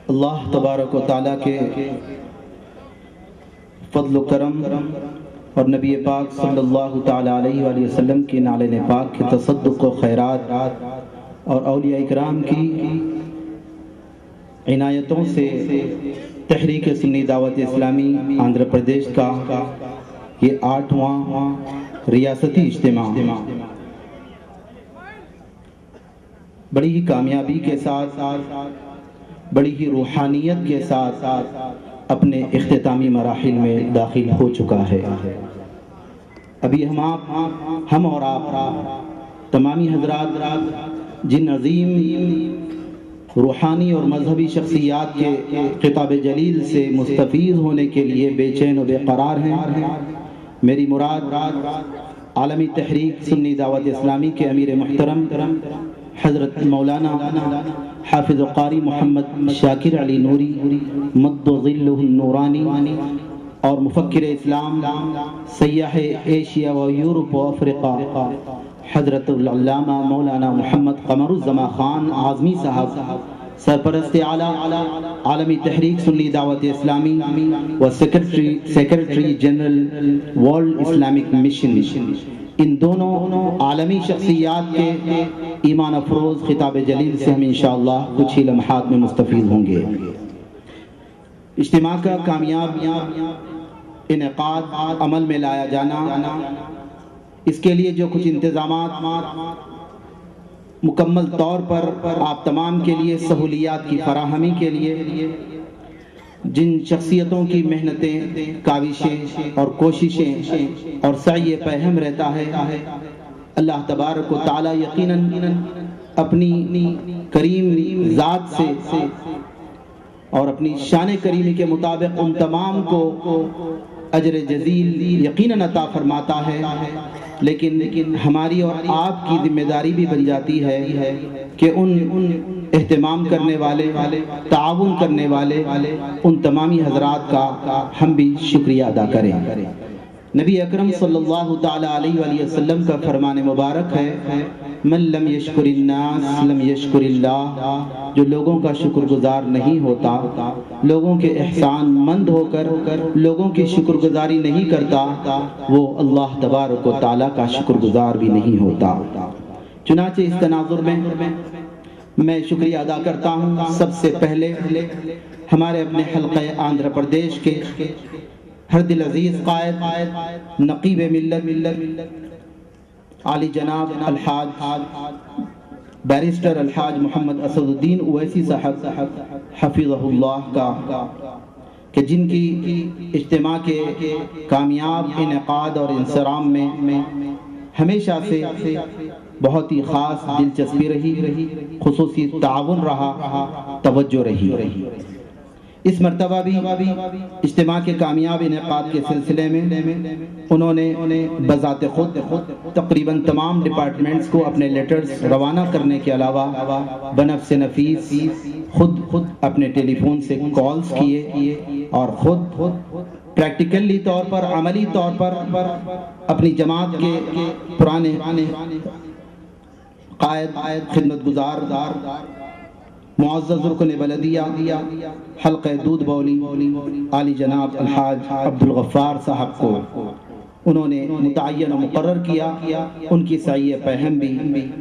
اللہ تبارک و تعالیٰ کے فضل و کرم اور نبی پاک صلی اللہ تعالیٰ علیہ وآلہ وسلم کی نعلین پاک کے تصدق و خیرات اور اولیاء اکرام کی عنایتوں سے تحریک سنی دعوت اسلامی آندھرا پردیش کا یہ 8واں ریاستی اجتماع بڑی ہی کامیابی کے ساتھ بڑی ہی روحانیت کے ساتھ اپنے اختتامی مراحل میں داخل ہو چکا ہے۔ ابھی ہم اور آپ تمامی حضرات جن عظیم روحانی اور مذہبی شخصیات کے خطاب جلیل سے مستفید ہونے کے لیے بے چین و بے قرار ہیں، میری مراد عالمی تحریک سنی دعوت اسلامی کے امیر محترم حضرت مولانا حافظ قاری محمد شاکر علی نوری مد ظلہ النورانی اور مفکر اسلام سیاح ایشیا و یورپ و افریقہ حضرت العلامہ مولانا محمد قمر الزمان خان اعظمی صاحب سرپرست اعلیٰ عالمی تحریک سنی دعوت اسلامی و secretary general World Islamic Mission, ان دونوں عالمی شخصیات کے ایمان افروز خطاب جلیل سے ہم انشاءاللہ کچھ ہی لمحات میں مستفید ہوں گے۔ اجتماع کا کامیاب انعقاد عمل میں لایا جانا، اس کے لیے جو کچھ انتظامات مکمل طور پر آپ تمام کے لیے سہولیات کی فراہمی کے لیے جن شخصیتوں کی محنتیں، کاوشیں اور کوششیں اور سعی پہم رہتا ہے، اللہ تبارک و تعالی یقیناً اپنی کریم ذات سے اور اپنی شان کریمی کے مطابق ان تمام کو اجر جزیل یقیناً عطا فرماتا ہے، لیکن ہماری اور آپ کی ذمہ داری بھی بن جاتی ہے کہ ان اہتمام کرنے والے، تعاون کرنے والے ان تمامی حضرات کا ہم بھی شکریہ ادا کریں۔ نبی اکرم صلی اللہ تعالیٰ علیہ وآلہ وسلم کا فرمان مبارک ہے، من لم یشکر الناس لم یشکر اللہ، جو لوگوں کا شکر گزار نہیں ہوتا، لوگوں کے احسان مند ہو کر لوگوں کی شکر گزاری نہیں کرتا، وہ اللہ تبارک و تعالیٰ کا شکر گزار بھی نہیں ہوتا۔ چنانچہ اس تناظر میں شکریہ ادا کرتا ہوں سب سے پہلے ہمارے اپنے حلقہ آندھرا پردیش کے ہر دل عزیز قائد نقیب ملت عالی جناب الحاج بیرسٹر الحاج محمد اسد الدین اویسی صاحب حفظہ اللہ کا، کہ جن کی اجتماع کے کامیاب انعقاد اور انصرام میں ہمیشہ سے بہت ہی خاص دلچسپی رہی، خصوصی تعاون رہا، توجہ رہی۔ اس مرتبہ بھی اجتماع کے کامیاب انعقاد کے سلسلے میں انہوں نے بذات خود تقریباً تمام ڈپارٹمنٹس کو اپنے لیٹرز روانہ کرنے کے علاوہ بنفس نفیس خود اپنے ٹیلی فون سے کالز کیے اور خود پریکٹیکلی طور پر، عملی طور پر اپنی جماعت کے پرانے قائد، خدمت گزار، معزز رکن بلدیہ حلقہ دودھ بولی عالی جناب الحاج عبدالغفار صاحب کو انہوں نے متعین و مقرر کیا، ان کی سعی پہم بھی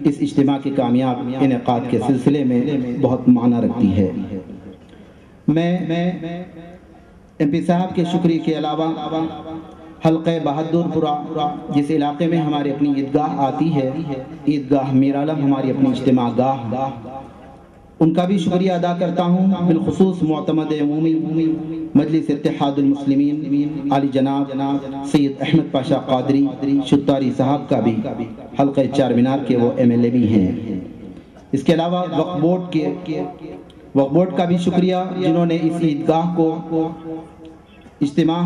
اس اجتماع کے کامیاب انعقاد کے سلسلے میں بہت معنی رکھتی ہے۔ میں ایم پی صاحب کے شکریہ کے علاوہ حلقہ بہادر پورہ جس علاقے میں ہماری اپنی عیدگاہ آتی ہے، عیدگاہ میر عالم ہماری اپنی اجتماع گاہ، ان کا بھی شکریہ ادا کرتا ہوں، بالخصوص معتمد عمومی مجلس اتحاد المسلمین عالی جناب سید احمد پاشا قادری شتاری صاحب کا بھی، حلقہ چار مینار کے وہ ایم ایل اے بھی ہیں۔ اس کے علاوہ وقف بورڈ کا بھی شکریہ، جنہوں نے اس عیدگاہ کو اجتماع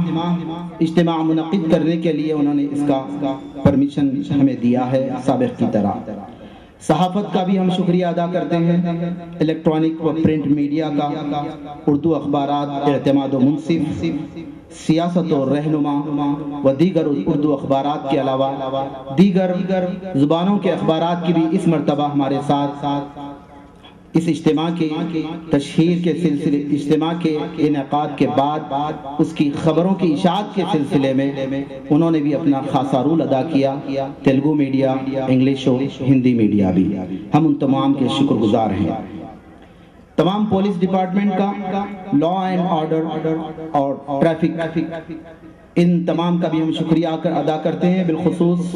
منعقد کرنے کے لیے انہوں نے اس کا پرمیشن ہمیں دیا ہے سابق کی طرح۔ صحافت کا بھی ہم شکریہ ادا کرتے ہیں، الیکٹرانک و پرنٹ میڈیا کا، اردو اخبارات اعتماد و منصف، سیاست و رہنما و دیگر اردو اخبارات کے علاوہ دیگر زبانوں کے اخبارات کی بھی اس مرتبہ ہمارے ساتھ اس اجتماع کے تشہیر کے سلسلے اجتماع کے انعقاد کے بعد اس کی خبروں کی اشاعت کے سلسلے میں انہوں نے بھی اپنا خاصا رول ادا کیا، تیلگو میڈیا، انگلش اور ہندی میڈیا بھی۔ ہم ان تمام کے شکر گزار ہیں۔ تمام پولیس ڈپارٹمنٹ کا، لا اینڈ آرڈر اور ٹریفک، ان تمام کا بھی ہم شکریہ ادا کرتے ہیں، بالخصوص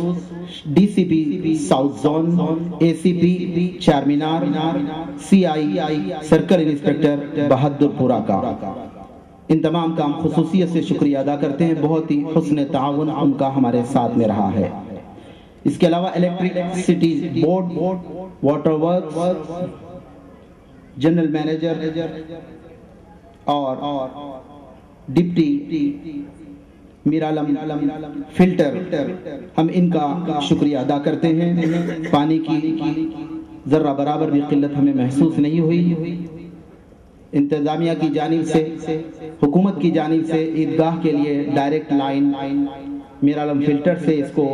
ڈی سی پی ساؤتھ زون، اے سی پی چارمینار، سی آئی سرکل انسپیکٹر بہادر پورہ کا۔ ان تمام کا ہم خصوصیت سے شکریہ ادا کرتے ہیں، بہت ہی حسن تعاون ان کا ہمارے ساتھ میں رہا ہے۔ اس کے علاوہ electricity board, water works, general manager اور ڈپٹی میرالم فلٹر، ہم ان کا شکریہ ادا کرتے ہیں۔ پانی کی ذرہ برابر بھی قلت ہمیں محسوس نہیں ہوئی۔ انتظامیہ کی جانب سے، حکومت کی جانب سے عیدگاہ کے لیے ڈائریکٹ لائن میرالم فلٹر سے اس کو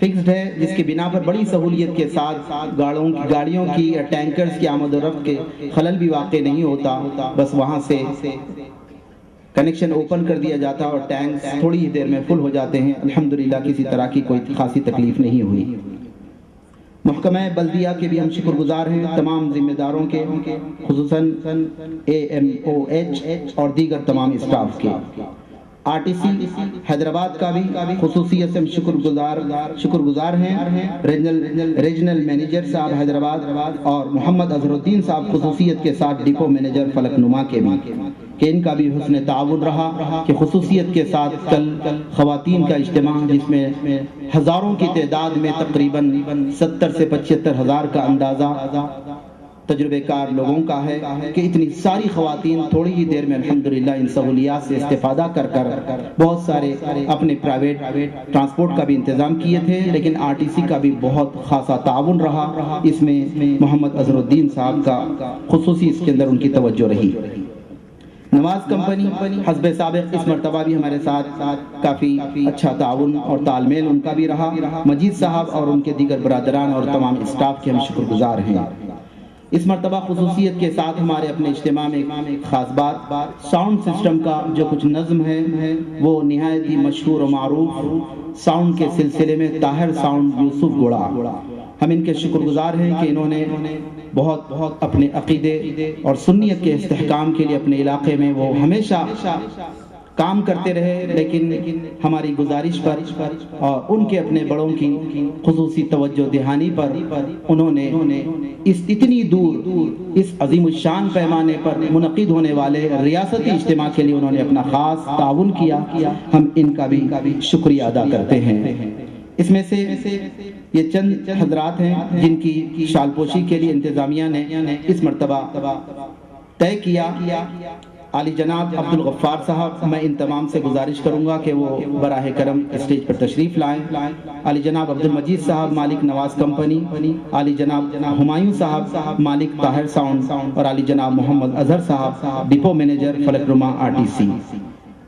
فکسڈ ہے، جس کی بنا پر بڑی سہولیت کے ساتھ گاڑیوں کی یا ٹینکرز کی آمد و رفت کے خلل بھی واقع نہیں ہوتا۔ بس وہاں سے کنیکشن اوپن کر دیا جاتا اور ٹینکس تھوڑی ہی دیر میں فل ہو جاتے ہیں۔ الحمدللہ کسی طرح کی کوئی خاصی تکلیف نہیں ہوئی۔ محکمہ بلدیہ کے بھی ہم شکر گزار ہیں، تمام ذمہ داروں کے، خصوصاً اے ایم او ایچ اور دیگر تمام اسٹاف کے۔ آر ٹی سی حیدرآباد کا بھی خصوصیت سے ہم شکر گزار ہیں۔ ریجنل مینیجر صاحب حیدرآباد اور محمد اظہر الدین صاحب خصوصیت کے ساتھ ڈپو مینیجر فلک نما کے بھی، کہ ان کا بھی حسن تعاون رہا، کہ خصوصیت کے ساتھ کل خواتین کا اجتماع جس میں ہزاروں کی تعداد میں تقریباً 70 سے 75 ہزار کا اندازہ تجربہ کار لوگوں کا ہے، کہ اتنی ساری خواتین تھوڑی ہی دیر میں الحمدللہ ان سہولیات سے استفادہ کر بہت سارے اپنے پرائیویٹ ٹرانسپورٹ کا بھی انتظام کیے تھے، لیکن آر ٹی سی کا بھی بہت خاصا تعاون رہا۔ اس میں محمد اظہر الدین صاحب کا خصوصی اس کے اندر ان کی توجہ رہی۔ نواز کمپنی حسب سابق اس مرتبہ بھی ہمارے ساتھ کافی اچھا تعاون اور تال میل ان کا بھی رہا۔ مجید صاحب اور ان کے دیگر برادران اور تمام اسٹاف کے ہم شکر گزار ہیں۔ اس مرتبہ خصوصیت کے ساتھ ہمارے اپنے اجتماع میں ایک خاص بات، ساؤنڈ سسٹم کا جو کچھ نظم ہے وہ نہایت ہی مشہور و معروف ساؤنڈ کے سلسلے میں طاہر ساؤنڈ یوسف گوڑا، ہم ان کے شکر گزار ہیں کہ انہوں نے بہت اپنے عقیدے اور سنیت کے استحکام کے لیے اپنے علاقے میں وہ ہمیشہ کام کرتے رہے، لیکن ہماری گزارش پر اور ان کے اپنے بڑوں کی خصوصی توجہ دہانی پر انہوں نے اس اتنی دور اس عظیم الشان پیمانے پر منعقد ہونے والے ریاستی اجتماع کے لیے انہوں نے اپنا خاص تعاون کیا۔ ہم ان کا بھی شکریہ ادا کرتے ہیں۔ اس میں سے یہ چند حضرات ہیں جن کی شال پوشی کے لیے انتظامیہ نے اس مرتبہ طے کیا۔ علی جناب عبد الغفار صاحب، میں ان تمام سے گزارش کروں گا کہ وہ براہ کرم اسٹیج پر تشریف لائیں۔ علی جناب عبد المجید صاحب مالک نواز کمپنی، علی جناب ہمایوں صاحب مالک طاہر ساؤنڈ، اور علی جناب محمد اظہر صاحب ڈپو مینیجر فلک نما آر ٹی سی،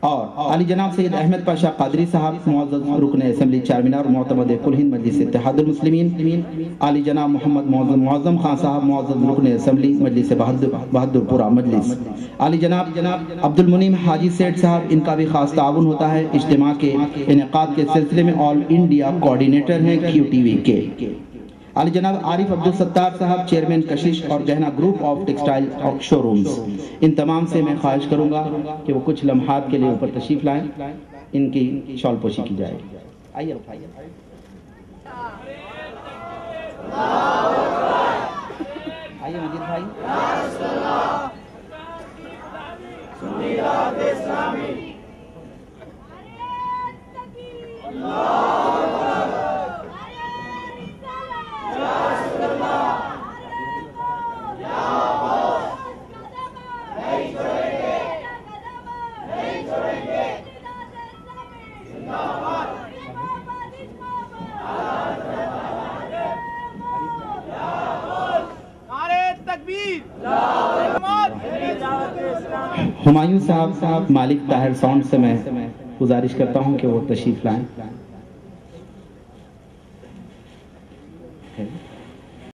اور علی جناب سید احمد پاشا قادری صاحب معزز رکن اسمبلی چارمینار اور معتمد کل ہند مجلس اتحاد المسلمین، علی جناب محمد معظم خان صاحب معزز رکن اسمبلی مجلس بہادر پورہ مجلس، علی جناب عبد المنیم حاجی سیٹ صاحب، ان کا بھی خاص تعاون ہوتا ہے اجتماع کے انعقاد کے سلسلے میں، آل انڈیا کوارڈینیٹر ہیں کیو ٹی وی کے، علی جناب عارف عبدالستار صاحب چیئرمین کشش اور گہنا گروپ آف ٹیکسٹائل اور شو رومز، ان تمام سے میں خواہش کروں گا کہ وہ کچھ لمحات کے لیے اوپر تشریف لائیں، ان کی شال پوشی کی جائے۔ آئیے مجید بھائی۔ ہمایوں صاحب مالک طاہر ساؤنڈ سے میں گزارش کرتا ہوں کہ وہ تشریف لائیں۔